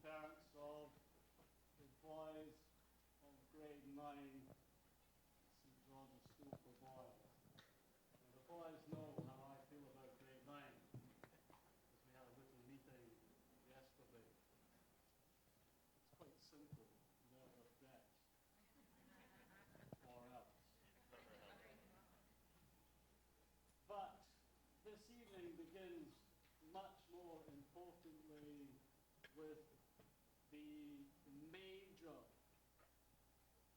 parents of the boys of grade 9 at St. George's School for Boys. Now, the boys know how I feel about grade 9, because we had a little meeting yesterday. It's quite simple, never bet, or else. But this evening begins much more importantly with the major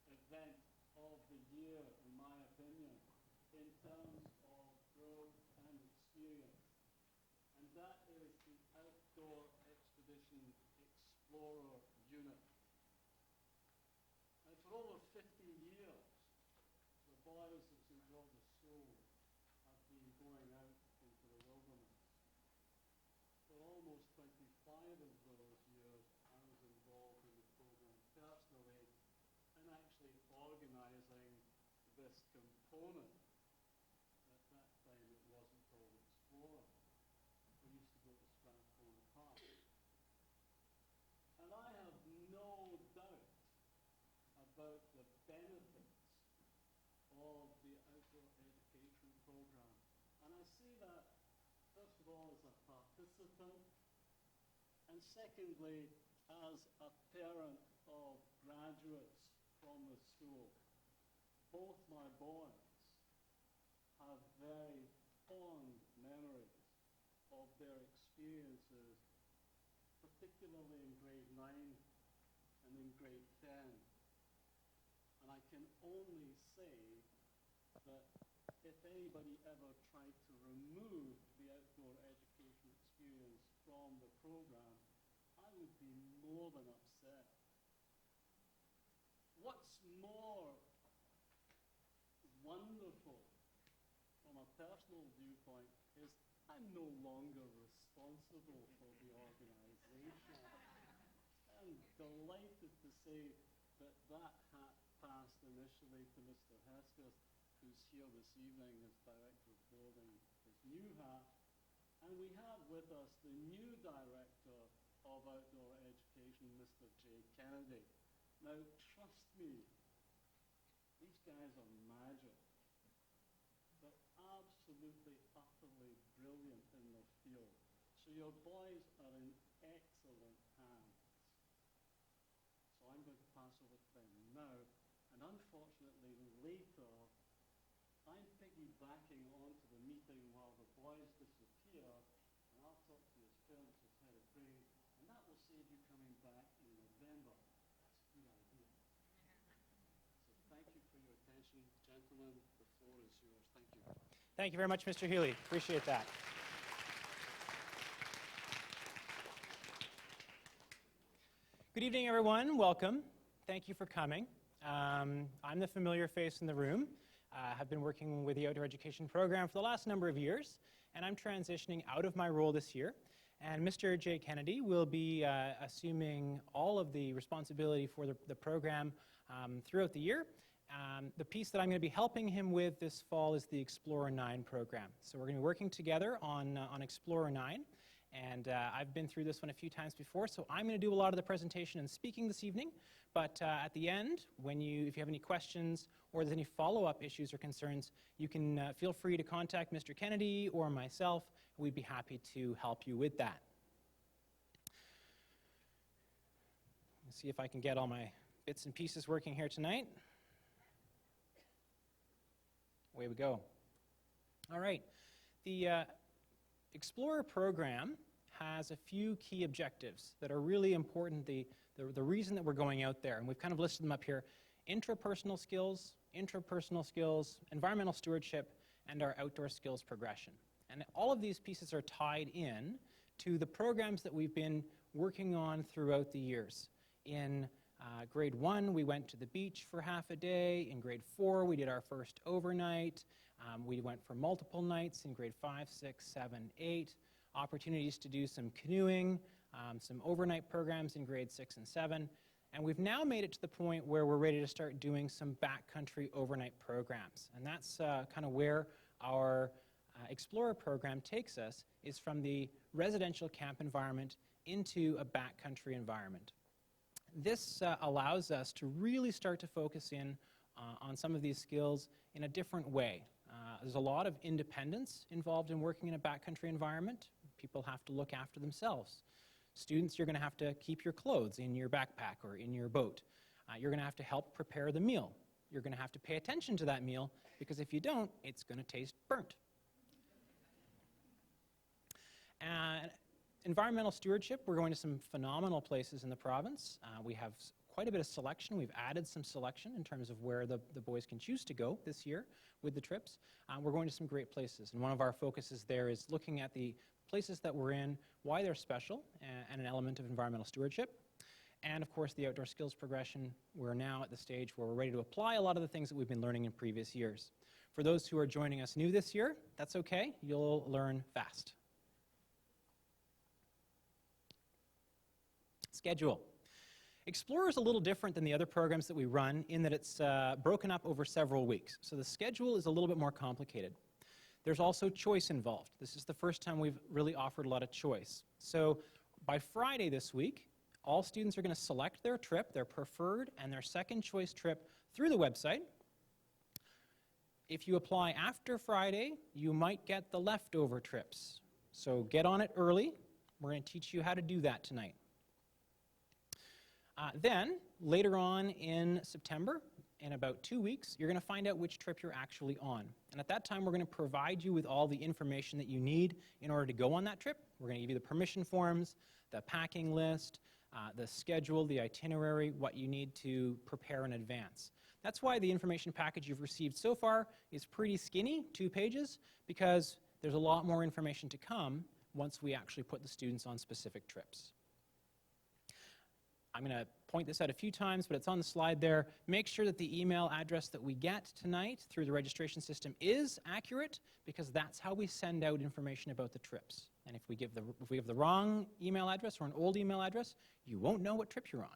event of the year, in my opinion, in terms of growth and experience. And that is the Outdoor Expedition Explorer Unit. And for over 50 years, the boys of St. George's School have been going out into the wilderness. For almost 25 of those years, I was involved in the program personally and actually organizing this component. At that time, it wasn't called Explorer. We used to go to Strathcona Park. And I have no doubt about the benefits of the outdoor education program. And I see that, first of all, as a participant, and secondly, as a parent of graduates from the school. Both my boys have very fond memories of their experiences, particularly in grade 9 and in grade 10. And I can only say that if anybody ever tried to remove the outdoor education experience from the program, I would be more than upset. What's more wonderful from a personal viewpoint is I'm no longer responsible for the organization. I'm delighted to say that that hat passed initially to Mr. Hesketh, who's here this evening as Director of Building, his new hat. And we have with us the new Director of Outdoor Education, Mr. Jay Kennedy. Now, trust me, these guys are magic. They're absolutely, utterly brilliant in their field. So your boys are in excellent hands. So I'm going to pass over to them now. And unfortunately, later, I'm piggybacking onto the meeting while the boys disappear, and I'll talk to you as parents as head of grade, and that will save you coming back in November. That's a good idea. So thank you for your attention, gentlemen. The floor is yours. Thank you. Thank you very much, Mr. Healy. Appreciate that. Good evening, everyone. Welcome. Thank you for coming. I'm the familiar face in the room. Have been working with the Outdoor Education Program for the last number of years, and I'm transitioning out of my role this year. And Mr. Jay Kennedy will be assuming all of the responsibility for the program throughout the year. The piece that I'm going to be helping him with this fall is the Explorer 9 program. So we're going to be working together on Explorer 9. And I've been through this one a few times before, so I'm going to do a lot of the presentation and speaking this evening. But at the end, if you have any questions or there's any follow-up issues or concerns, you can feel free to contact Mr. Kennedy or myself. We'd be happy to help you with that. Let's see if I can get all my bits and pieces working here tonight. Away we go. All right. The Explorer program has a few key objectives that are really important, the reason that we're going out there, and we've kind of listed them up here: intrapersonal skills, interpersonal skills, environmental stewardship, and our outdoor skills progression. And all of these pieces are tied in to the programs that we've been working on throughout the years. In grade 1, we went to the beach for half a day. In grade 4, we did our first overnight. We went for multiple nights in grade 5, 6, 7, 8. Opportunities to do some canoeing, some overnight programs in grade 6 and 7. And we've now made it to the point where we're ready to start doing some backcountry overnight programs. And that's kind of where our Explorer program takes us is from the residential camp environment into a backcountry environment. This allows us to really start to focus in on some of these skills in a different way. There's a lot of independence involved in working in a backcountry environment. People have to look after themselves. Students, you're going to have to keep your clothes in your backpack or in your boat. You're going to have to help prepare the meal. You're going to have to pay attention to that meal, because if you don't, it's going to taste burnt. Environmental stewardship, we're going to some phenomenal places in the province. We have quite a bit of selection. We've added some selection in terms of where the boys can choose to go this year with the trips. We're going to some great places, and one of our focuses there is looking at the places that we're in, why they're special, and an element of environmental stewardship. And of course, the outdoor skills progression, we're now at the stage where we're ready to apply a lot of the things that we've been learning in previous years. For those who are joining us new this year, that's okay. You'll learn fast. Schedule. Explorer is a little different than the other programs that we run in that it's broken up over several weeks. So the schedule is a little bit more complicated. There's also choice involved. This is the first time we've really offered a lot of choice. So by Friday this week, all students are going to select their trip, their preferred and their second choice trip through the website. If you apply after Friday, you might get the leftover trips. So get on it early. We're going to teach you how to do that tonight. Then, later on in September, in about 2 weeks, you're going to find out which trip you're actually on. And at that time, we're going to provide you with all the information that you need in order to go on that trip. We're going to give you the permission forms, the packing list, the schedule, the itinerary, what you need to prepare in advance. That's why the information package you've received so far is pretty skinny, 2 pages, because there's a lot more information to come once we actually put the students on specific trips. I'm going to point this out a few times, but it's on the slide there. Make sure that the email address that we get tonight through the registration system is accurate, because that's how we send out information about the trips. And if we give the wrong email address or an old email address, you won't know what trip you're on.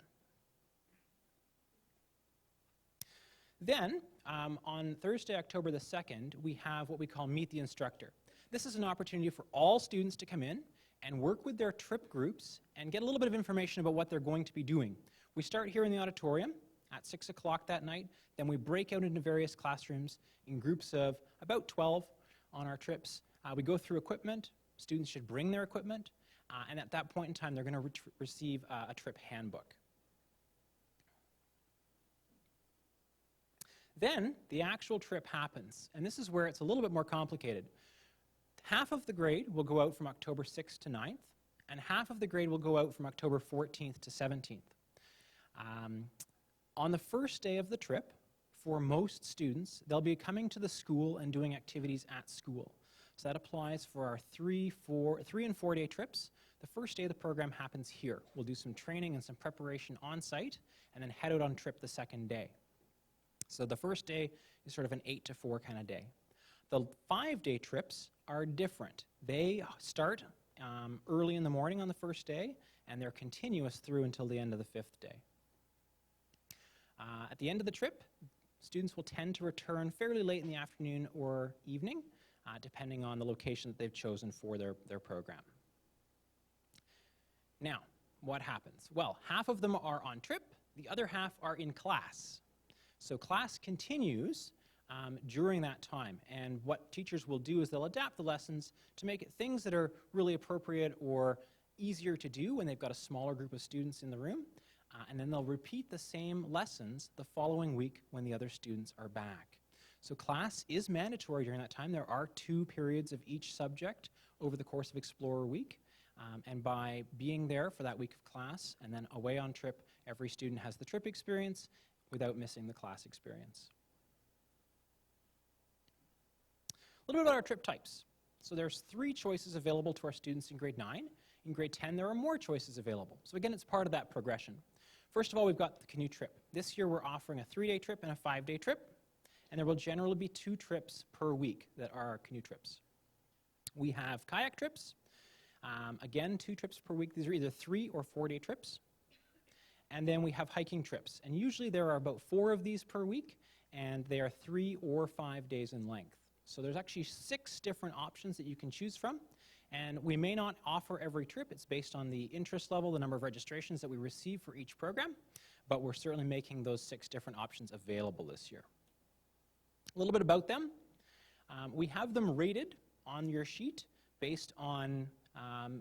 Then, on Thursday, October the 2nd, we have what we call Meet the Instructor. This is an opportunity for all students to come in and work with their trip groups and get a little bit of information about what they're going to be doing. We start here in the auditorium at 6 o'clock that night, then we break out into various classrooms in groups of about 12 on our trips. We go through equipment. Students should bring their equipment, and at that point in time, they're going to receive a trip handbook. Then the actual trip happens, and this is where it's a little bit more complicated. Half of the grade will go out from October 6th to 9th, and half of the grade will go out from October 14th to 17th. On the first day of the trip, for most students, they'll be coming to the school and doing activities at school. So that applies for our 3 and 4 day trips. The first day of the program happens here. We'll do some training and some preparation on site, and then head out on trip the second day. So the first day is sort of an 8 to 4 kind of day. The 5-day trips are different. They start early in the morning on the first day, and they're continuous through until the end of the 5th day. At the end of the trip, students will tend to return fairly late in the afternoon or evening, depending on the location that they've chosen for their program. Now, what happens? Well, half of them are on trip, the other half are in class. So class continues during that time, and what teachers will do is they'll adapt the lessons to make it things that are really appropriate or easier to do when they've got a smaller group of students in the room, and then they'll repeat the same lessons the following week when the other students are back. So class is mandatory during that time. There are 2 periods of each subject over the course of Explorer Week, and by being there for that week of class and then away on trip, every student has the trip experience without missing the class experience. A little bit about our trip types. So there's 3 choices available to our students in grade 9. In grade 10, there are more choices available. So again, it's part of that progression. First of all, we've got the canoe trip. This year, we're offering a 3-day trip and a 5-day trip, and there will generally be 2 trips per week that are our canoe trips. We have kayak trips. Again, 2 trips per week. These are either 3 or 4-day trips. And then we have hiking trips, and usually there are about 4 of these per week, and they are 3 or 5 days in length. So there's actually 6 different options that you can choose from. And we may not offer every trip. It's based on the interest level, the number of registrations that we receive for each program. But we're certainly making those 6 different options available this year. A little bit about them. We have them rated on your sheet based on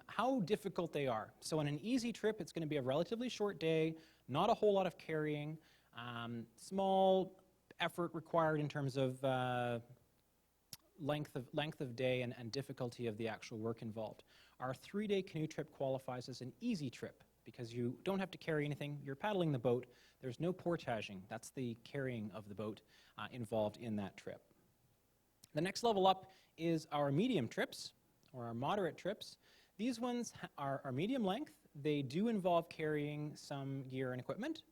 how difficult they are. So on an easy trip, it's going to be a relatively short day, not a whole lot of carrying, small effort required in terms of length of day and difficulty of the actual work involved. Our 3-day canoe trip qualifies as an easy trip because you don't have to carry anything. You're paddling the boat. There's no portaging. That's the carrying of the boat involved in that trip. The next level up is our medium trips, or our moderate trips. These ones are medium length. They do involve carrying some gear and equipment.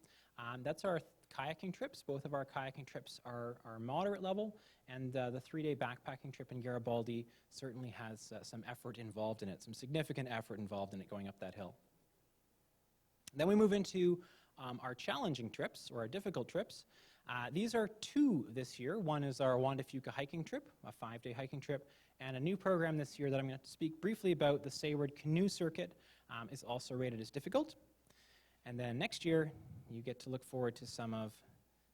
That's our kayaking trips. Both of our kayaking trips are moderate level, and the 3-day backpacking trip in Garibaldi certainly has some effort involved in it, some significant effort involved in it going up that hill. Then we move into our challenging trips, or our difficult trips. These are 2 this year. One is our Juan de Fuca hiking trip, a 5-day hiking trip, and a new program this year that I'm going to speak briefly about, the Sayward Canoe Circuit, is also rated as difficult. And then next year, you get to look forward to some of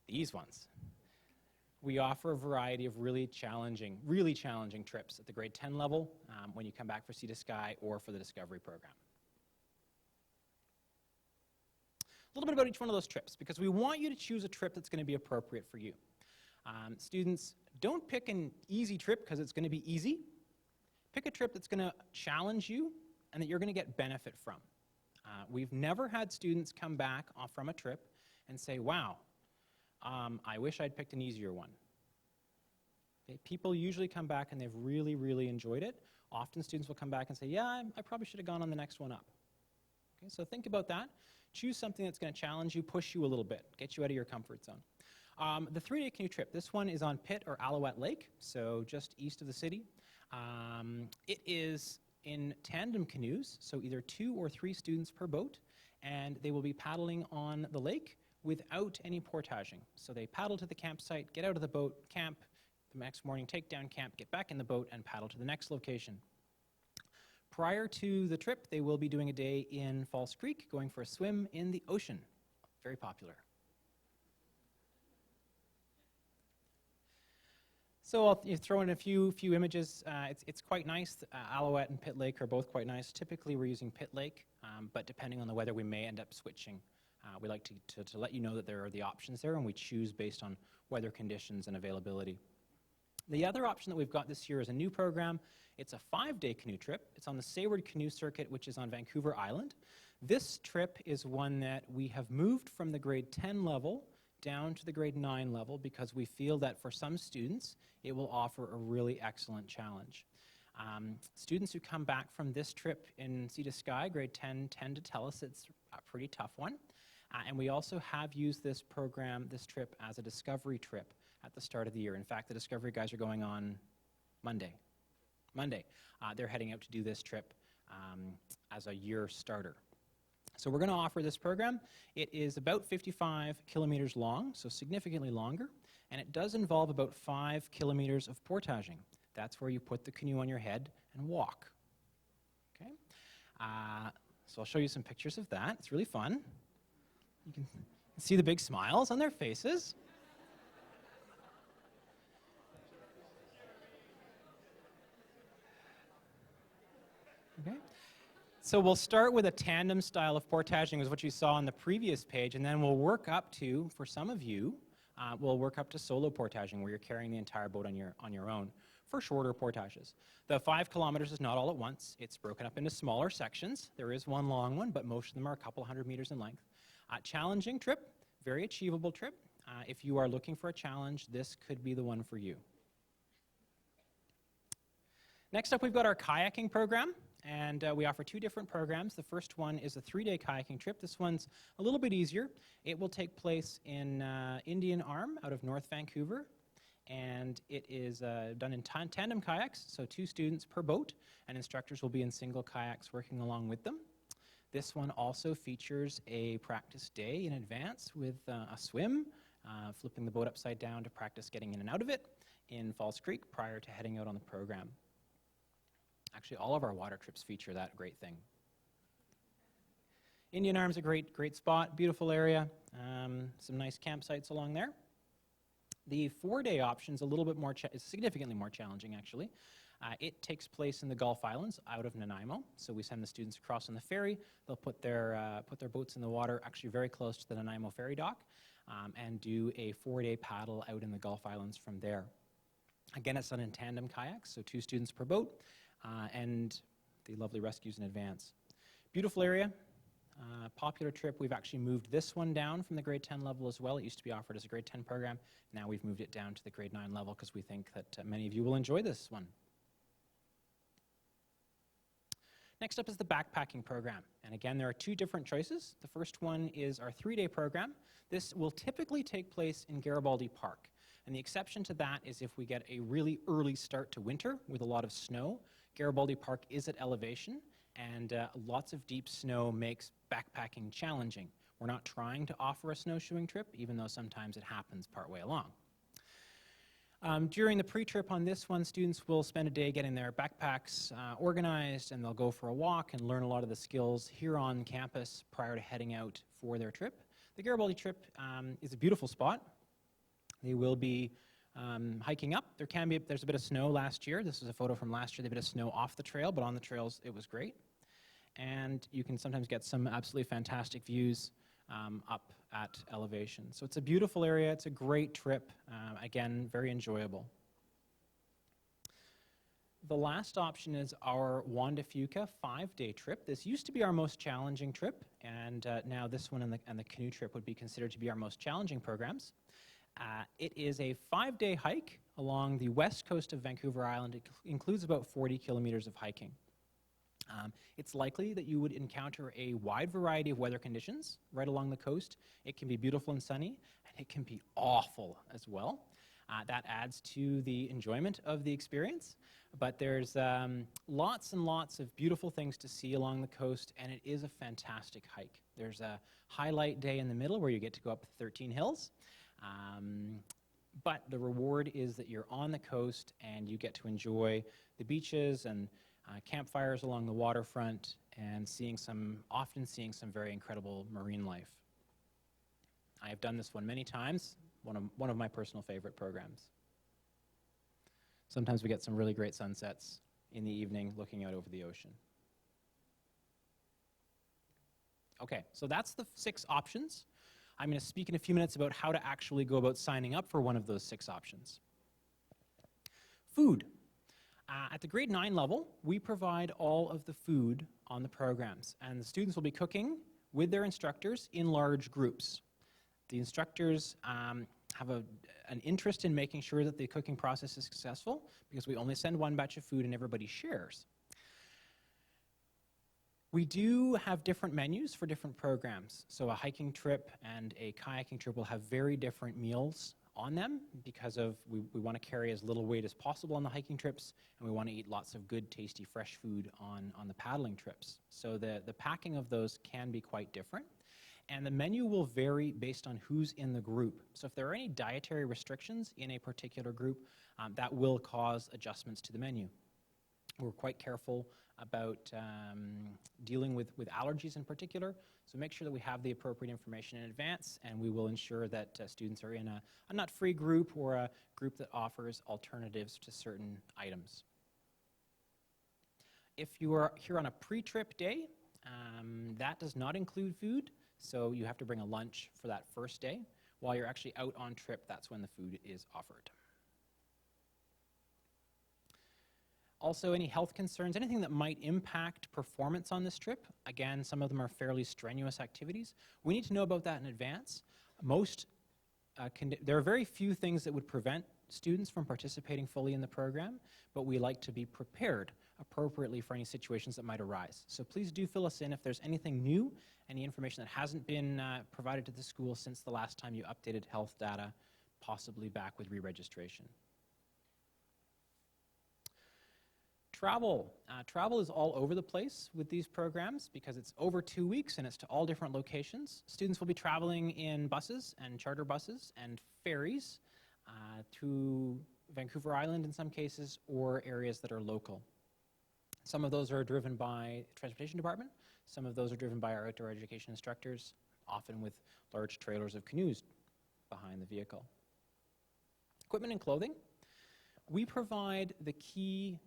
these ones. We offer a variety of really challenging trips at the grade 10 level when you come back for Sea to Sky or for the Discovery program. A little bit about each one of those trips, because we want you to choose a trip that's going to be appropriate for you. Students, don't pick an easy trip because it's going to be easy. Pick a trip that's going to challenge you and that you're going to get benefit from. We've never had students come back from a trip and say, wow, I wish I'd picked an easier one. Okay, people usually come back and they've really, really enjoyed it. Often students will come back and say, yeah, I probably should have gone on the next one up. Okay, so think about that. Choose something that's going to challenge you, push you a little bit, get you out of your comfort zone. The 3-day canoe trip, this one is on Pitt or Alouette Lake, so just east of the city. It is in tandem canoes, so either 2 or 3 students per boat, and they will be paddling on the lake without any portaging. So they paddle to the campsite, get out of the boat, camp, the next morning take down camp, get back in the boat, and paddle to the next location. Prior to the trip, they will be doing a day in False Creek, going for a swim in the ocean. Very popular. So I'll throw in a few images. It's quite nice. Alouette and Pitt Lake are both quite nice. Typically, we're using Pitt Lake, but depending on the weather, we may end up switching. We like to let you know that there are the options there, and we choose based on weather conditions and availability. The other option that we've got this year is a new program. It's a 5-day canoe trip. It's on the Sayward Canoe Circuit, which is on Vancouver Island. This trip is one that we have moved from the grade 10 level down to the grade 9 level because we feel that for some students, it will offer a really excellent challenge. Students who come back from this trip in Sea to Sky, grade 10, tend to tell us it's a pretty tough one. And we also have used this trip as a Discovery trip at the start of the year. In fact, the Discovery guys are going on Monday. They're heading out to do this trip as a year starter. So we're going to offer this program. It is about 55 kilometers long, so significantly longer, and it does involve about 5 kilometers of portaging. That's where you put the canoe on your head and walk. Okay? So I'll show you some pictures of that. It's really fun. You can see the big smiles on their faces. Okay. So we'll start with a tandem style of portaging, is what you saw on the previous page, and then we'll work up to, for some of you, we'll work up to solo portaging, where you're carrying the entire boat on your own for shorter portages. The 5 kilometers is not all at once. It's broken up into smaller sections. There is one long one, but most of them are a couple hundred meters in length. Challenging trip, very achievable trip. If you are looking for a challenge, this could be the one for you. Next up, we've got our kayaking program. And we offer 2 different programs. The first one is a 3-day kayaking trip. This one's a little bit easier. It will take place in Indian Arm out of North Vancouver. And it is done in tandem kayaks, so 2 students per boat, and instructors will be in single kayaks working along with them. This one also features a practice day in advance with a swim, flipping the boat upside down to practice getting in and out of it. in Falls Creek prior to heading out on the program. Actually, all of our water trips feature that great thing. Indian Arm's a great spot, beautiful area, some nice campsites along there. The 4-day option's a little bit more, is significantly more challenging actually. It takes place in the Gulf Islands out of Nanaimo. So we send the students across on the ferry. They'll put their boats in the water actually very close to the Nanaimo ferry dock and do a 4-day paddle out in the Gulf Islands from there. Again, it's done in tandem kayaks, so 2 students per boat and the lovely rescues in advance. Beautiful area, popular trip. We've actually moved this one down from the grade 10 level as well. It used to be offered as a grade 10 program. Now we've moved it down to the grade 9 level because we think that many of you will enjoy this one. Next up is the backpacking program. And again, there are 2 different choices. The first one is our 3-day program. This will typically take place in Garibaldi Park. And the exception to that is if we get a really early start to winter with a lot of snow. Garibaldi Park is at elevation, and lots of deep snow makes backpacking challenging. We're not trying to offer a snowshoeing trip, even though sometimes it happens partway along. During the pre-trip on this one, students will spend a day getting their backpacks organized, and they'll go for a walk and learn a lot of the skills here on campus prior to heading out for their trip. The Garibaldi trip is a beautiful spot. They will be hiking up. There's a bit of snow last year. This is a photo from last year. There's a bit of snow off the trail, but on the trails it was great. And you can sometimes get some absolutely fantastic views up at elevation. So it's a beautiful area. It's a great trip. Again, very enjoyable. The last option is our Juan de Fuca 5-day trip. This used to be our most challenging trip, and now this one and the canoe trip would be considered to be our most challenging programs. It is a 5-day hike along the west coast of Vancouver Island. It includes about 40 kilometers of hiking. It's likely that you would encounter a wide variety of weather conditions right along the coast. It can be beautiful and sunny, and it can be awful as well. That adds to the enjoyment of the experience. But there's lots and lots of beautiful things to see along the coast, and it is a fantastic hike. There's a highlight day in the middle where you get to go up 13 hills. But the reward is that you're on the coast and you get to enjoy the beaches and campfires along the waterfront and often seeing some very incredible marine life. I have done this one many times, one of my personal favorite programs. Sometimes we get some really great sunsets in the evening looking out over the ocean. Okay, so that's the 6 options. I'm going to speak in a few minutes about how to actually go about signing up for one of those 6 options. Food. At the grade 9 level, we provide all of the food on the programs, and the students will be cooking with their instructors in large groups. The instructors have an interest in making sure that the cooking process is successful because we only send one batch of food and everybody shares. We do have different menus for different programs. So a hiking trip and a kayaking trip will have very different meals on them because we want to carry as little weight as possible on the hiking trips, and we want to eat lots of good, tasty, fresh food on the paddling trips. So the packing of those can be quite different. And the menu will vary based on who's in the group. So if there are any dietary restrictions in a particular group, that will cause adjustments to the menu. We're quite careful about dealing with allergies in particular, so make sure that we have the appropriate information in advance, and we will ensure that students are in a nut-free group or a group that offers alternatives to certain items. If you are here on a pre-trip day, that does not include food, so you have to bring a lunch for that first day. While you're actually out on trip, that's when the food is offered. Also, any health concerns, anything that might impact performance on this trip. Again, some of them are fairly strenuous activities. We need to know about that in advance. There are very few things that would prevent students from participating fully in the program, but we like to be prepared appropriately for any situations that might arise. So please do fill us in if there's anything new, any information that hasn't been provided to the school since the last time you updated health data, possibly back with re-registration. Travel. Travel is all over the place with these programs because it's over 2 weeks and it's to all different locations. Students will be traveling in buses and charter buses and ferries to Vancouver Island in some cases, or areas that are local. Some of those are driven by the Transportation Department. Some of those are driven by our outdoor education instructors, often with large trailers of canoes behind the vehicle. Equipment and clothing. We provide the key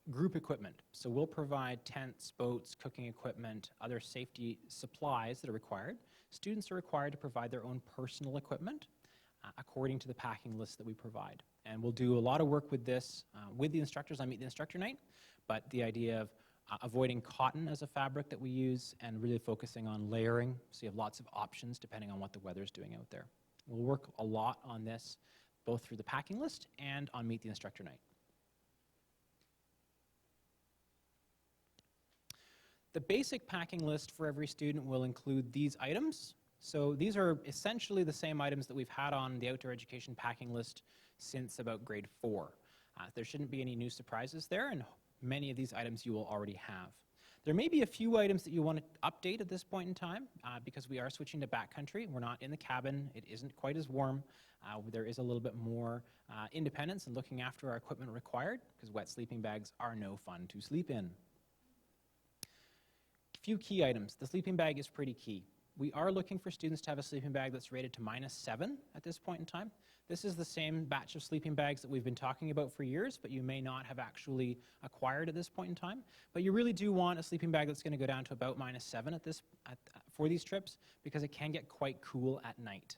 group equipment. So we'll provide tents, boats, cooking equipment, other safety supplies that are required. Students are required to provide their own personal equipment according to the packing list that we provide. And we'll do a lot of work with this with the instructors on Meet the Instructor Night, but the idea of avoiding cotton as a fabric that we use and really focusing on layering, so you have lots of options depending on what the weather's doing out there. We'll work a lot on this, both through the packing list and on Meet the Instructor Night. The basic packing list for every student will include these items. So these are essentially the same items that we've had on the outdoor education packing list since about grade 4. There shouldn't be any new surprises there, and many of these items you will already have. There may be a few items that you want to update at this point in time because we are switching to backcountry. We're not in the cabin. It isn't quite as warm. There is a little bit more independence and looking after our equipment required because wet sleeping bags are no fun to sleep in. A few key items. The sleeping bag is pretty key. We are looking for students to have a sleeping bag that's rated to -7 at this point in time. This is the same batch of sleeping bags that we've been talking about for years, but you may not have actually acquired at this point in time. But you really do want a sleeping bag that's going to go down to about -7 for these trips because it can get quite cool at night.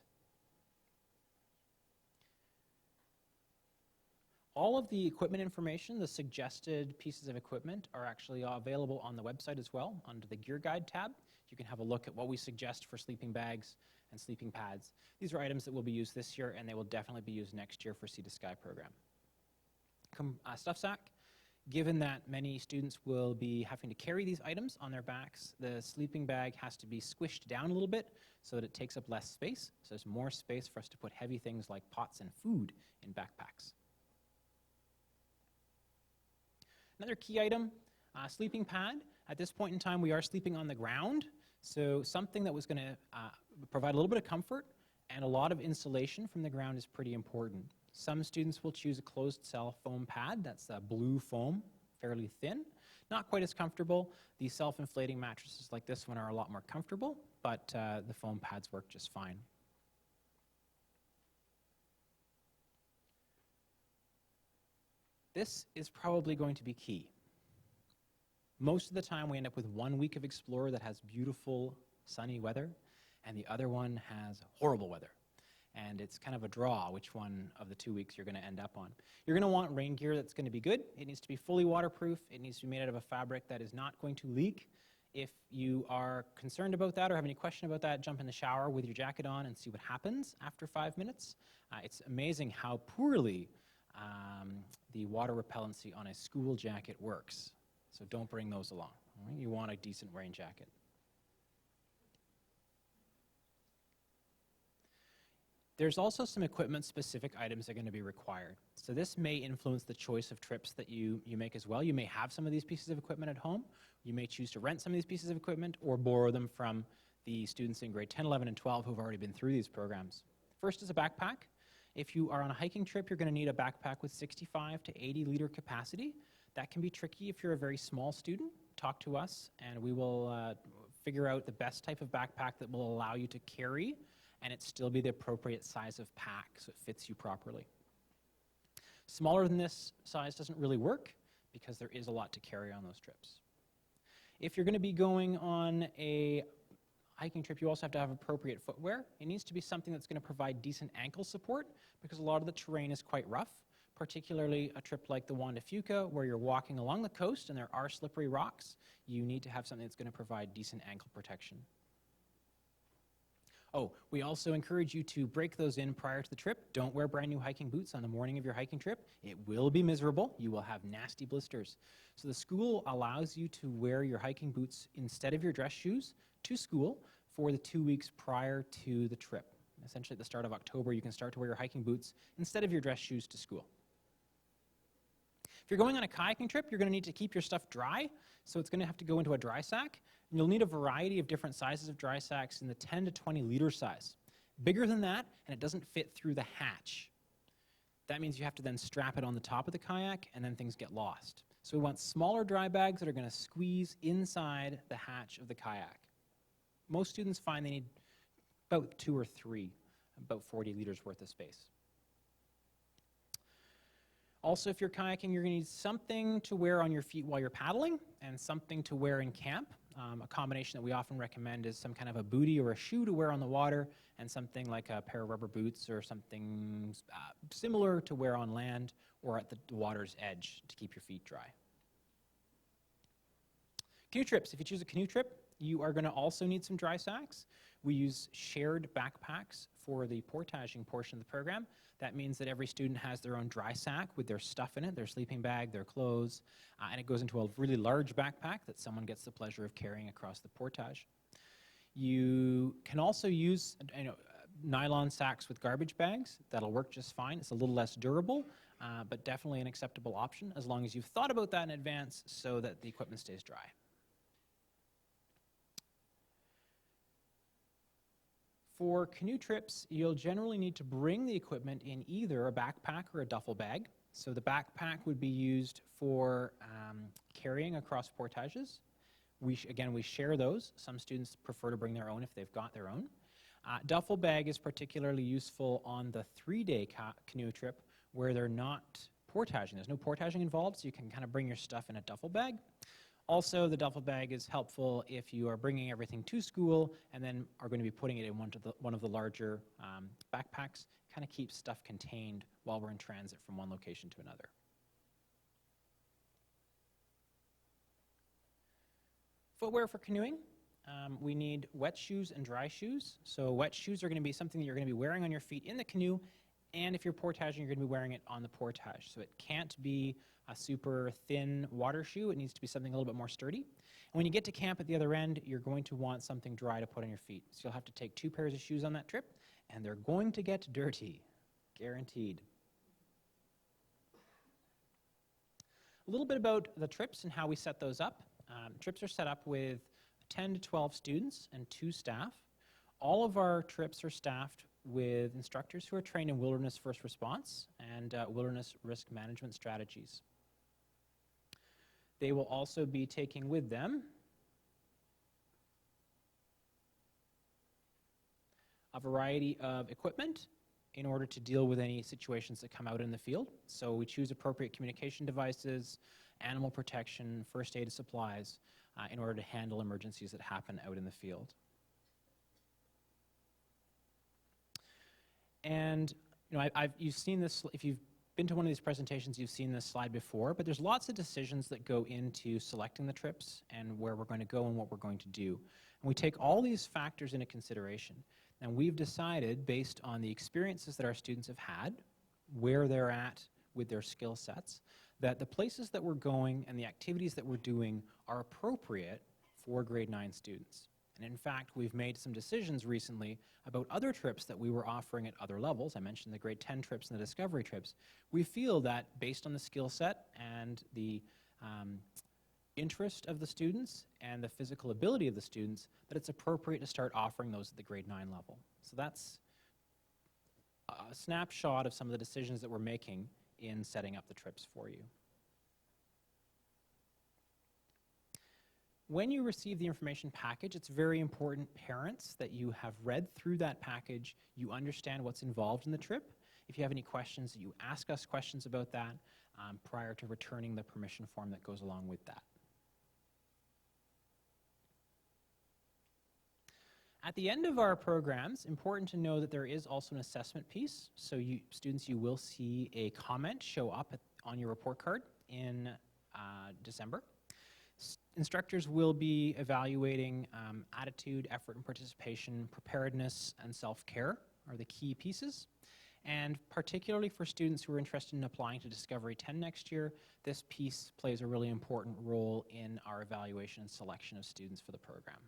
All of the equipment information, the suggested pieces of equipment, are actually available on the website as well under the Gear Guide tab. You can have a look at what we suggest for sleeping bags and sleeping pads. These are items that will be used this year, and they will definitely be used next year for Sea to Sky program. Stuff sack. Given that many students will be having to carry these items on their backs, the sleeping bag has to be squished down a little bit so that it takes up less space. So there's more space for us to put heavy things like pots and food in backpacks. Another key item, sleeping pad. At this point in time, we are sleeping on the ground. So something that was going to provide a little bit of comfort and a lot of insulation from the ground is pretty important. Some students will choose a closed cell foam pad. That's blue foam, fairly thin. Not quite as comfortable. The self-inflating mattresses like this one are a lot more comfortable, but the foam pads work just fine. This is probably going to be key. Most of the time we end up with 1 week of Explorer that has beautiful sunny weather and the other one has horrible weather. And it's kind of a draw which one of the 2 weeks you're going to end up on. You're going to want rain gear that's going to be good. It needs to be fully waterproof. It needs to be made out of a fabric that is not going to leak. If you are concerned about that or have any question about that, jump in the shower with your jacket on and see what happens after 5 minutes. It's amazing how poorly the water repellency on a school jacket works. So don't bring those along. Right? You want a decent rain jacket. There's also some equipment-specific items that are going to be required. So this may influence the choice of trips that you make as well. You may have some of these pieces of equipment at home. You may choose to rent some of these pieces of equipment or borrow them from the students in grade 10, 11, and 12 who've already been through these programs. First is a backpack. If you are on a hiking trip, you're going to need a backpack with 65 to 80 liter capacity. That can be tricky if you're a very small student. Talk to us and we will figure out the best type of backpack that will allow you to carry and it still be the appropriate size of pack so it fits you properly. Smaller than this size doesn't really work because there is a lot to carry on those trips. If you're going to be going on a hiking trip, you also have to have appropriate footwear. It needs to be something that's going to provide decent ankle support because a lot of the terrain is quite rough, particularly a trip like the Juan de Fuca where you're walking along the coast and there are slippery rocks. You need to have something that's going to provide decent ankle protection. Oh, we also encourage you to break those in prior to the trip. Don't wear brand new hiking boots on the morning of your hiking trip. It will be miserable. You will have nasty blisters. So the school allows you to wear your hiking boots instead of your dress shoes to school for the 2 weeks prior to the trip. Essentially at the start of October, you can start to wear your hiking boots instead of your dress shoes to school. If you're going on a kayaking trip, you're going to need to keep your stuff dry, so it's going to have to go into a dry sack. And you'll need a variety of different sizes of dry sacks in the 10 to 20 liter size. Bigger than that, and it doesn't fit through the hatch. That means you have to then strap it on the top of the kayak and then things get lost. So we want smaller dry bags that are going to squeeze inside the hatch of the kayak. Most students find they need about 2 or 3, about 40 liters worth of space. Also, if you're kayaking, you're going to need something to wear on your feet while you're paddling and something to wear in camp. A combination that we often recommend is some kind of a bootie or a shoe to wear on the water and something like a pair of rubber boots or something similar to wear on land or at the water's edge to keep your feet dry. Canoe trips. If you choose a canoe trip, you are going to also need some dry sacks. We use shared backpacks for the portaging portion of the program. That means that every student has their own dry sack with their stuff in it, their sleeping bag, their clothes, and it goes into a really large backpack that someone gets the pleasure of carrying across the portage. You can also use nylon sacks with garbage bags. That'll work just fine. It's a little less durable, but definitely an acceptable option as long as you've thought about that in advance so that the equipment stays dry. For canoe trips, you'll generally need to bring the equipment in either a backpack or a duffel bag. So the backpack would be used for carrying across portages. We share those. Some students prefer to bring their own if they've got their own. Duffel bag is particularly useful on the 3-day canoe trip where they're not portaging. There's no portaging involved, so you can kind of bring your stuff in a duffel bag. Also, the duffel bag is helpful if you are bringing everything to school and then are going to be putting it in one of the larger backpacks. Kind of keeps stuff contained while we're in transit from one location to another. Footwear for canoeing. We need wet shoes and dry shoes. So wet shoes are going to be something that you're going to be wearing on your feet in the canoe, and if you're portaging, you're going to be wearing it on the portage. So it can't be a super thin water shoe. It needs to be something a little bit more sturdy. And when you get to camp at the other end, you're going to want something dry to put on your feet. So you'll have to take 2 pairs of shoes on that trip, and they're going to get dirty, guaranteed. A little bit about the trips and how we set those up. Trips are set up with 10 to 12 students and 2 staff. All of our trips are staffed with instructors who are trained in wilderness first response and wilderness risk management strategies. They will also be taking with them a variety of equipment in order to deal with any situations that come out in the field. So we choose appropriate communication devices, animal protection, first aid supplies in order to handle emergencies that happen out in the field. And you've seen this, if you've been to one of these presentations, you've seen this slide before, but there's lots of decisions that go into selecting the trips and where we're going to go and what we're going to do. And we take all these factors into consideration. And we've decided, based on the experiences that our students have had, where they're at with their skill sets, that the places that we're going and the activities that we're doing are appropriate for grade 9 students. And in fact, we've made some decisions recently about other trips that we were offering at other levels. I mentioned the grade 10 trips and the discovery trips. We feel that based on the skill set and the interest of the students and the physical ability of the students, that it's appropriate to start offering those at the grade 9 level. So that's a snapshot of some of the decisions that we're making in setting up the trips for you. When you receive the information package, it's very important, parents, that you have read through that package, you understand what's involved in the trip. If you have any questions, you ask us questions about that prior to returning the permission form that goes along with that. At the end of our programs, important to know that there is also an assessment piece. So students, you will see a comment show up on your report card in December. Instructors will be evaluating attitude, effort and participation, preparedness, and self-care are the key pieces. And particularly for students who are interested in applying to Discovery 10 next year, this piece plays a really important role in our evaluation and selection of students for the program.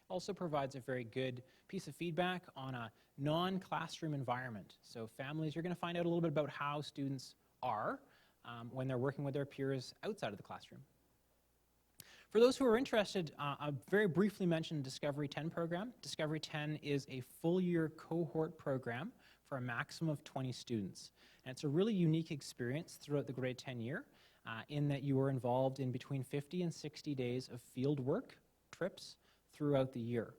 Also provides a very good piece of feedback on a non-classroom environment. So families, you're going to find out a little bit about how students are when they're working with their peers outside of the classroom. For those who are interested, I very briefly mentioned Discovery 10 program. Discovery 10 is a full-year cohort program for a maximum of 20 students. And it's a really unique experience throughout the grade 10 year in that you are involved in between 50 and 60 days of field work trips throughout the year.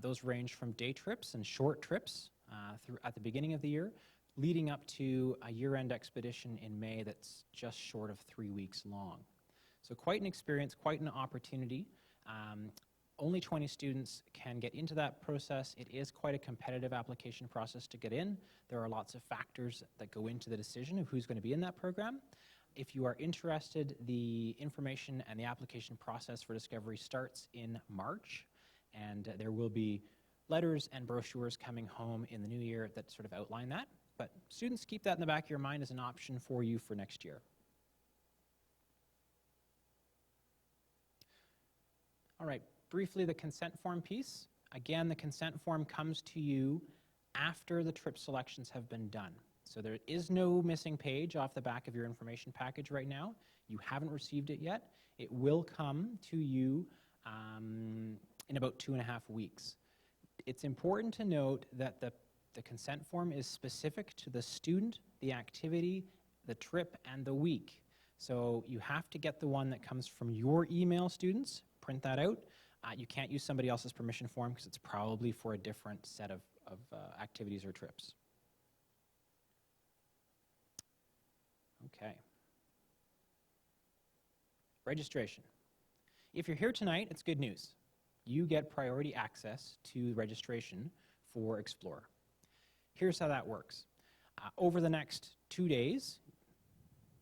Those range from day trips and short trips at the beginning of the year, leading up to a year-end expedition in May that's just short of 3 weeks long. So quite an experience, quite an opportunity. Only 20 students can get into that process. It is quite a competitive application process to get in. There are lots of factors that go into the decision of who's going to be in that program. If you are interested, the information and the application process for Discovery starts in March, and there will be letters and brochures coming home in the new year that sort of outline that. But students, keep that in the back of your mind as an option for you for next year. All right, briefly the consent form piece. Again, the consent form comes to you after the trip selections have been done. So there is no missing page off the back of your information package right now. You haven't received it yet. It will come to you in about 2.5 weeks. It's important to note that the consent form is specific to the student, the activity, the trip, and the week. So you have to get the one that comes from your email, students. Print that out. You can't use somebody else's permission form because it's probably for a different set of activities or trips. Okay. Registration. If you're here tonight, it's good news. You get priority access to registration for Explore. Here's how that works. Over the next 2 days,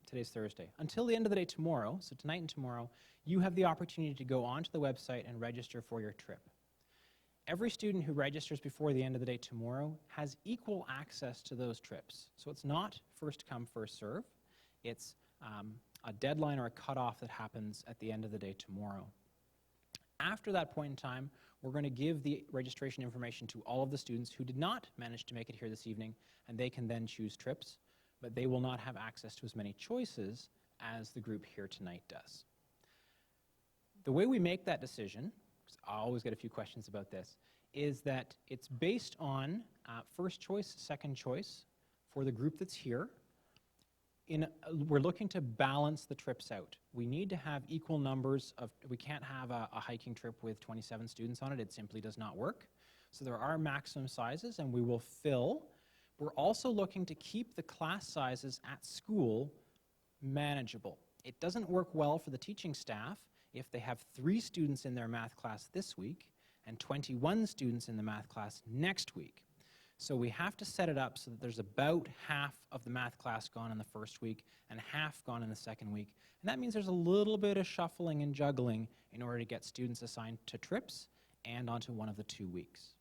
today's Thursday, until the end of the day tomorrow, so tonight and tomorrow, you have the opportunity to go onto the website and register for your trip. Every student who registers before the end of the day tomorrow has equal access to those trips. So it's not first come, first serve. It's a deadline or a cutoff that happens at the end of the day tomorrow. After that point in time, we're going to give the registration information to all of the students who did not manage to make it here this evening, and they can then choose trips, but they will not have access to as many choices as the group here tonight does. The way we make that decision, because I always get a few questions about this, is that it's based on first choice, second choice for the group that's here. We're looking to balance the trips out. We need to have equal numbers of, we can't have a hiking trip with 27 students on it. It simply does not work. So there are maximum sizes and we will fill. We're also looking to keep the class sizes at school manageable. It doesn't work well for the teaching staff if they have 3 students in their math class this week and 21 students in the math class next week. So we have to set it up so that there's about half of the math class gone in the first week and half gone in the second week. And that means there's a little bit of shuffling and juggling in order to get students assigned to trips and onto one of the 2 weeks.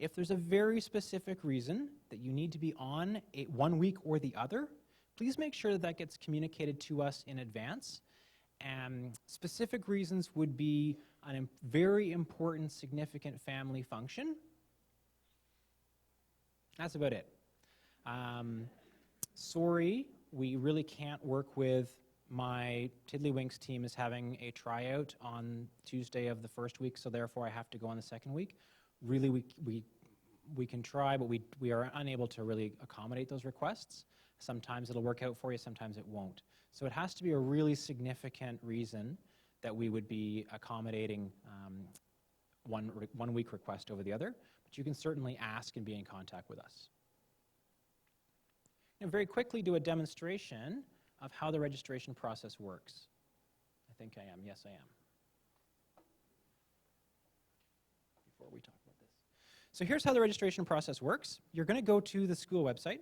If there's a very specific reason that you need to be on 1 week or the other, please make sure that that gets communicated to us in advance. Specific reasons would be a very important, significant family function. That's about it. Sorry, we really can't work with my Tiddlywinks team is having a tryout on Tuesday of the first week, so therefore I have to go on the second week. Really, we can try, but we are unable to really accommodate those requests. Sometimes it'll work out for you, sometimes it won't. So it has to be a really significant reason that we would be accommodating one week request over the other, but you can certainly ask and be in contact with us. And very quickly do a demonstration of how the registration process works. I think I am. Yes, I am. Before we talk about this. So here's how the registration process works. You're going to go to the school website,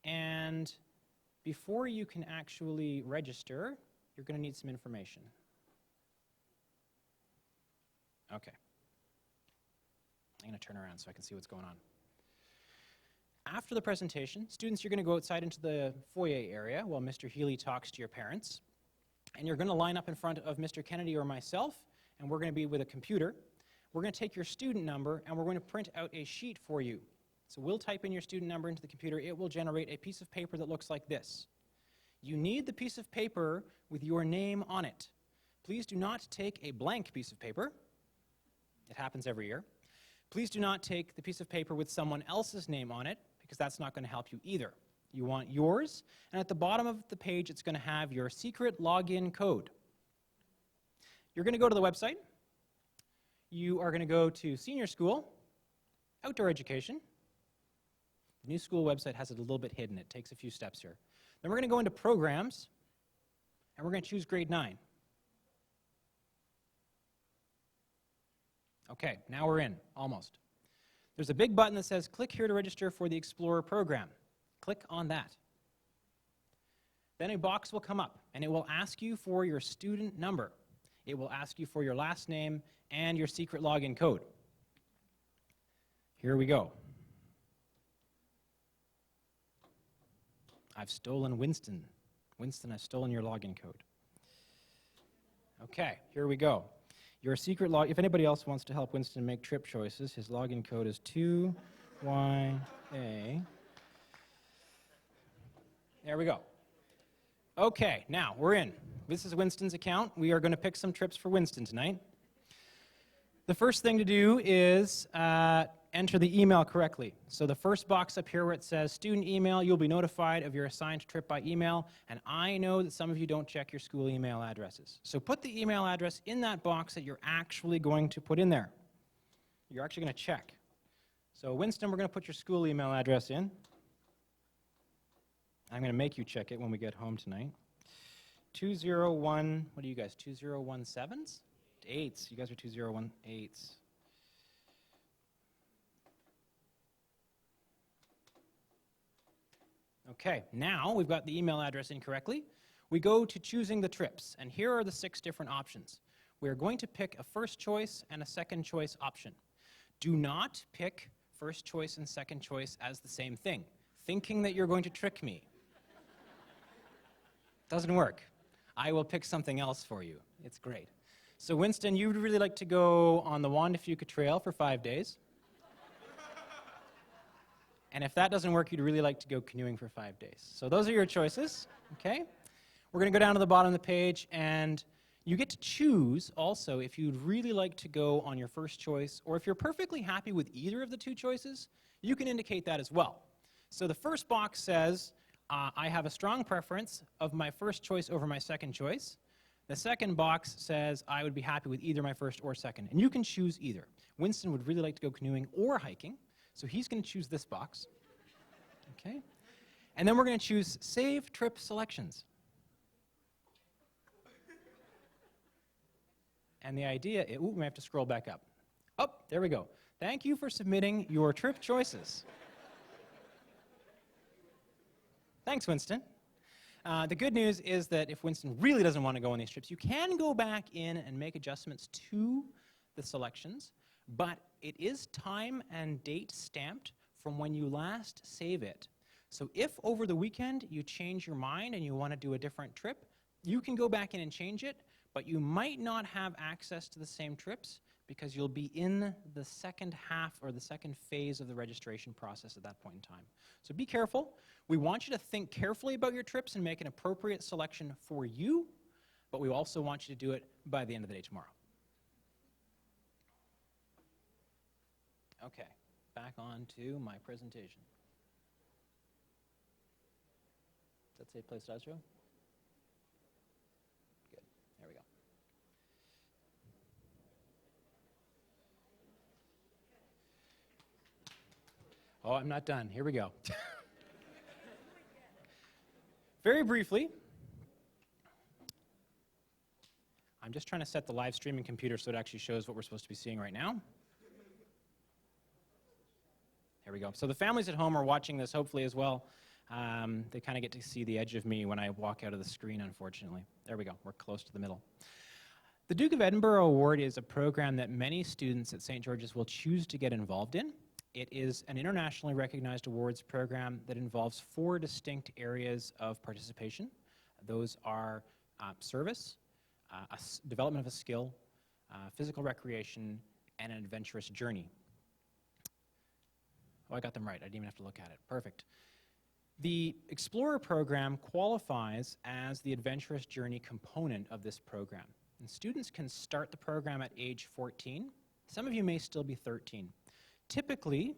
and before you can actually register, you're going to need some information. Okay. I'm going to turn around so I can see what's going on. After the presentation, students, you're going to go outside into the foyer area while Mr. Healy talks to your parents. And you're going to line up in front of Mr. Kennedy or myself, and we're going to be with a computer. We're going to take your student number, and we're going to print out a sheet for you. So we'll type in your student number into the computer. It will generate a piece of paper that looks like this. You need the piece of paper with your name on it. Please do not take a blank piece of paper. It happens every year. Please do not take the piece of paper with someone else's name on it, because that's not going to help you either. You want yours, and at the bottom of the page, it's going to have your secret login code. You're going to go to the website. You are going to go to Senior School, Outdoor Education. The new school website has it a little bit hidden. It takes a few steps here. Then we're going to go into Programs, and we're going to choose Grade 9. Okay, now we're in, almost. There's a big button that says, click here to register for the Explorer program. Click on that. Then a box will come up, and it will ask you for your student number. It will ask you for your last name and your secret login code. Here we go. I've stolen Winston. Winston, I've stolen your login code. Okay, here we go. Your secret log, if anybody else wants to help Winston make trip choices, his login code is 2YA. There we go. Okay, now we're in. This is Winston's account. We are going to pick some trips for Winston tonight. The first thing to do is enter the email correctly. So the first box up here where it says student email, you'll be notified of your assigned trip by email. And I know that some of you don't check your school email addresses. So put the email address in that box that you're actually going to put in there. You're actually going to check. So Winston, we're going to put your school email address in. I'm going to make you check it when we get home tonight. 201, what are you guys, 2017s? 8s. You guys are 2018s. Okay, now we've got the email address in correctly. We go to choosing the trips, and here are the 6 different options. We're going to pick a first choice and a second choice option. Do not pick first choice and second choice as the same thing, thinking that you're going to trick me. Doesn't work. I will pick something else for you. It's great. So Winston, you'd really like to go on the Juan de Fuca Trail for 5 days. And if that doesn't work, you'd really like to go canoeing for 5 days. So those are your choices, okay? We're going to go down to the bottom of the page, and you get to choose also if you'd really like to go on your first choice, or if you're perfectly happy with either of the 2 choices, you can indicate that as well. So the first box says, I have a strong preference of my first choice over my second choice. The second box says, I would be happy with either my first or second, and you can choose either. Winston would really like to go canoeing or hiking, so he's going to choose this box, okay? And then we're going to choose Save Trip Selections. And the idea, we may have to scroll back up. Oh, there we go. Thank you for submitting your trip choices. Thanks, Winston. The good news is that if Winston really doesn't want to go on these trips, you can go back in and make adjustments to the selections, but it is time and date stamped from when you last save it. So if over the weekend you change your mind and you want to do a different trip, you can go back in and change it, but you might not have access to the same trips because you'll be in the second half or the second phase of the registration process at that point in time. So be careful. We want you to think carefully about your trips and make an appropriate selection for you, but we also want you to do it by the end of the day tomorrow. Okay, back on to my presentation. Does that say play slideshow? Good, there we go. Oh, I'm not done. Here we go. Very briefly, I'm just trying to set the live streaming computer so it actually shows what we're supposed to be seeing right now. Here we go. So the families at home are watching this hopefully as well. They kind of get to see the edge of me when I walk out of the screen, unfortunately. There we go. We're close to the middle. The Duke of Edinburgh Award is a program that many students at St. George's will choose to get involved in. It is an internationally recognized awards program that involves 4 distinct areas of participation. Those are service, development of a skill, physical recreation, and an adventurous journey. Oh, I got them right. I didn't even have to look at it. Perfect. The Explorer program qualifies as the adventurous journey component of this program. And students can start the program at age 14. Some of you may still be 13. Typically,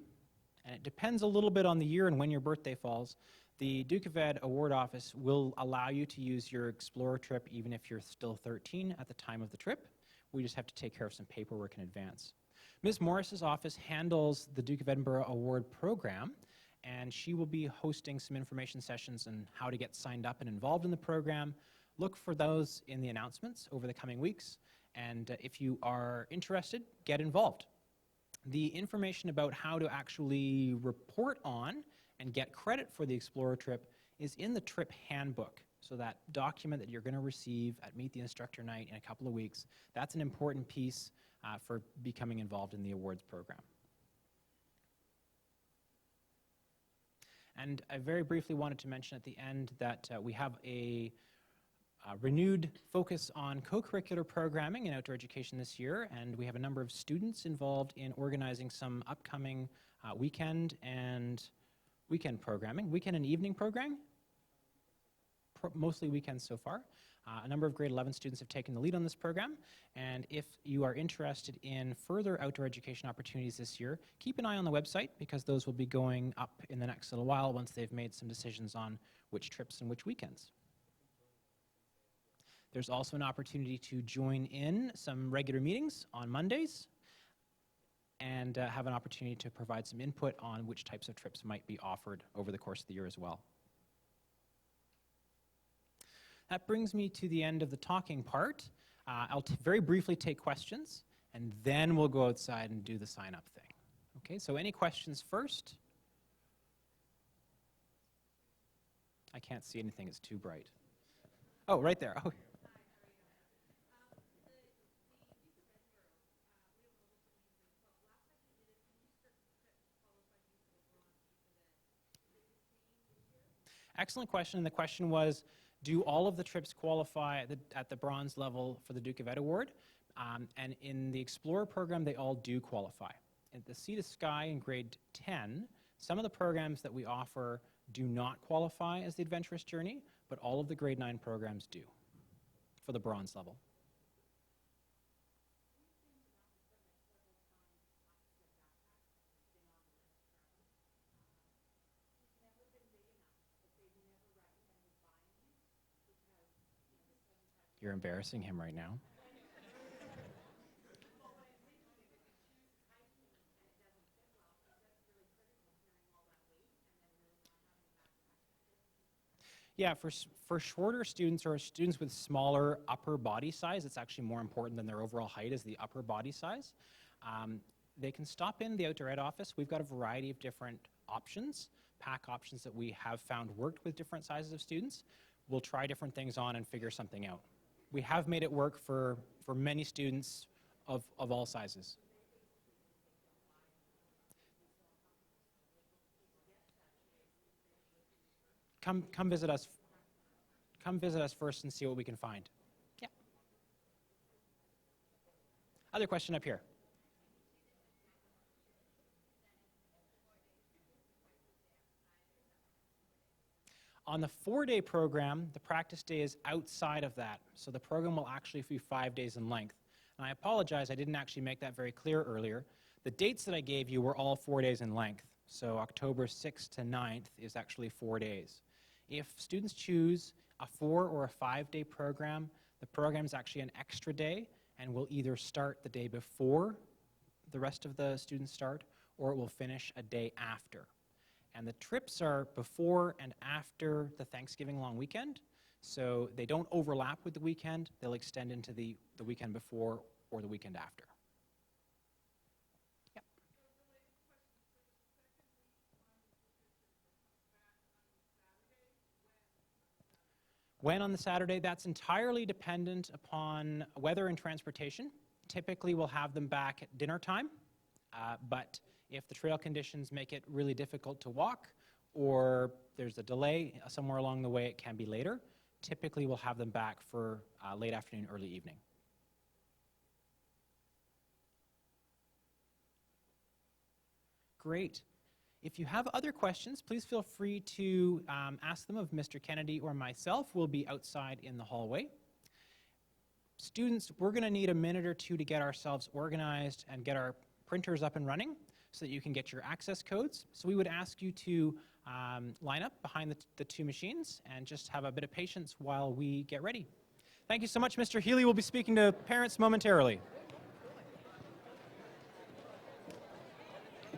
and it depends a little bit on the year and when your birthday falls, the Duke of Ed Award Office will allow you to use your Explorer trip even if you're still 13 at the time of the trip. We just have to take care of some paperwork in advance. Ms. Morris's office handles the Duke of Edinburgh Award program, and she will be hosting some information sessions on how to get signed up and involved in the program. Look for those in the announcements over the coming weeks, and if you are interested, get involved. The information about how to actually report on and get credit for the Explorer trip is in the trip handbook. So that document that you're going to receive at Meet the Instructor Night in a couple of weeks, that's an important piece for becoming involved in the awards program. And I very briefly wanted to mention at the end that we have a renewed focus on co-curricular programming in outdoor education this year, and we have a number of students involved in organizing some upcoming weekend and evening programming, mostly weekends so far. A number of grade 11 students have taken the lead on this program, and if you are interested in further outdoor education opportunities this year, keep an eye on the website because those will be going up in the next little while once they've made some decisions on which trips and which weekends. There's also an opportunity to join in some regular meetings on Mondays and have an opportunity to provide some input on which types of trips might be offered over the course of the year as well. That brings me to the end of the talking part. I'll very briefly take questions, and then we'll go outside and do the sign-up thing. Okay, so any questions first? I can't see anything, it's too bright. Oh, right there. Oh. Excellent question, and the question was, do all of the trips qualify at the bronze level for the Duke of Ed Award? And in the Explorer program, they all do qualify. At the Sea to Sky in grade 10, some of the programs that we offer do not qualify as the Adventurous Journey, but all of the grade 9 programs do for the bronze level. You're embarrassing him right now. Yeah, for shorter students or students with smaller upper body size, it's actually more important than their overall height is the upper body size. They can stop in the Outdoor Ed office. We've got a variety of different options, pack options that we have found worked with different sizes of students. We'll try different things on and figure something out. We have made it work for many students of all sizes. Come visit us. Come visit us first and see what we can find. Yeah. Other question up here. On the 4-day program, the practice day is outside of that, so the program will actually be 5 days in length. And I apologize, I didn't actually make that very clear earlier. The dates that I gave you were all 4 days in length, so October 6th to 9th is actually 4 days. If students choose a 4 or a 5-day program, the program is actually an extra day and will either start the day before the rest of the students start, or it will finish a day after. And the trips are before and after the Thanksgiving long weekend, so they don't overlap with the weekend. They'll extend into the weekend before or the weekend after. Yeah. When on the Saturday? That's entirely dependent upon weather and transportation. Typically, we'll have them back at dinner time, but if the trail conditions make it really difficult to walk or there's a delay somewhere along the way, it can be later. Typically, we'll have them back for late afternoon, early evening. Great. If you have other questions, please feel free to ask them of Mr. Kennedy or myself. We'll be outside in the hallway. Students, we're going to need a minute or two to get ourselves organized and get our printers up and running. so that you can get your access codes. So we would ask you to line up behind the two machines and just have a bit of patience while we get ready. Thank you so much. Mr. Healy will be speaking to parents momentarily.